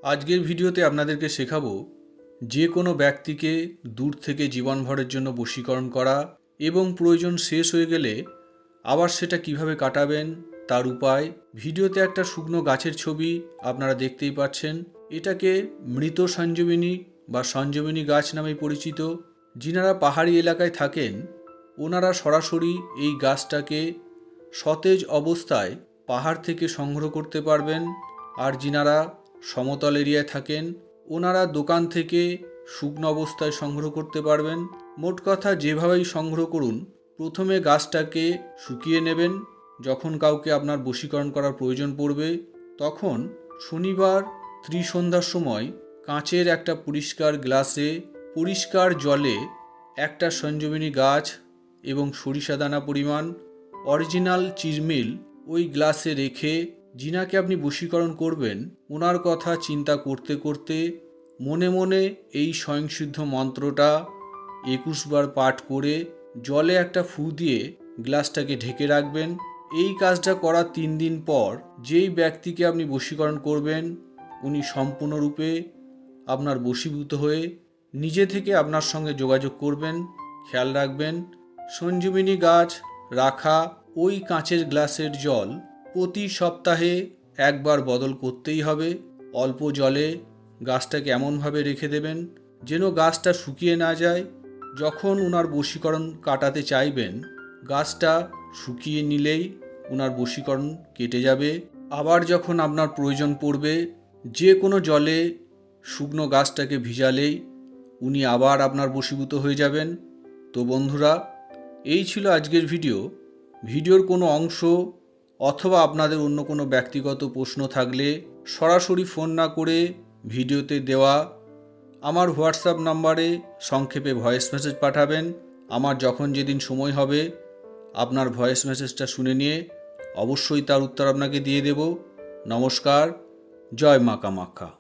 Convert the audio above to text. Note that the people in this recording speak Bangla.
আজকের ভিডিওতে আপনাদেরকে শেখাবো যে কোনো ব্যক্তিকে দূর থেকে জীবনভরের জন্য বশীকরণ করা এবং প্রয়োজন শেষ হয়ে গেলে আবার সেটা কিভাবে কাটাবেন তার উপায়। ভিডিওতে একটা শুকনো গাছের ছবি আপনারা দেখতেই পাচ্ছেন। এটাকে মৃত সঞ্জীবনী বা সঞ্জীবনী গাছ নামে পরিচিত। যিনারা পাহাড়ি এলাকায় থাকেন ওনারা সরাসরি এই গাছটাকে সতেজ অবস্থায় পাহাড় থেকে সংগ্রহ করতে পারবেন। আর যিনারা সমতল এরিয়ায় থাকেন ওনারা দোকান থেকে শুকনো অবস্থায় সংগ্রহ করতে পারবেন। মোট কথা যেভাবেই সংগ্রহ করুন, প্রথমে গাছটাকে শুকিয়ে নেবেন। যখন কাউকে আপনার বশীকরণ করার প্রয়োজন পড়বে তখন শনিবার ত্রিসন্ধ্যার সময় কাঁচের একটা পরিষ্কার গ্লাসে পরিষ্কার জলে একটা সঞ্জীবনী গাছ এবং সরিষা দানা পরিমাণ অরিজিনাল চিরমিল ওই গ্লাসে রেখে যিনাকে আপনি বশীকরণ করবেন ওনার কথা চিন্তা করতে করতে মনে মনে এই স্বয়ংসিদ্ধ মন্ত্রটা ২১ বার পাঠ করে জলে একটা ফু দিয়ে গ্লাসটাকে ঢেকে রাখবেন। এই কাজটা করার ৩ দিন পর যেই ব্যক্তিকে আপনি বশীকরণ করবেন উনি সম্পূর্ণরূপে আপনার বশীভূত হয়ে নিজে থেকে আপনার সঙ্গে যোগাযোগ করবেন। খেয়াল রাখবেন, সঞ্জীবনী গাছ রাখা ওই কাঁচের গ্লাসের জল প্রতি সপ্তাহে একবার বদল করতেই হবে। অল্প জলে গাছটাকে এমনভাবে রেখে দেবেন যেন গাছটা শুকিয়ে না যায়। যখন ওনার বশীকরণ কাটাতে চাইবেন গাছটা শুকিয়ে নিলেই ওনার বশীকরণ কেটে যাবে। আবার যখন আপনার প্রয়োজন পড়বে যে কোনো জলে শুকনো গাছটাকে ভিজালেই উনি আবার আপনার বশীভূত হয়ে যাবেন। তো বন্ধুরা, এই ছিল আজকের ভিডিওর কোনো অংশ অথবা আপনাদের অন্য কোনো ব্যক্তিগত প্রশ্ন থাকলে সরাসরি ফোন না করে ভিডিওতে দেওয়া আমার হোয়াটসঅ্যাপ নাম্বারে সংক্ষেপে ভয়েস মেসেজ পাঠাবেন। আমার যখন যেদিন সময় হবে আপনার ভয়েস মেসেজটা শুনে নিয়ে অবশ্যই তার উত্তর আপনাকে দিয়ে দেব। নমস্কার, জয় মা কামাখ্যা।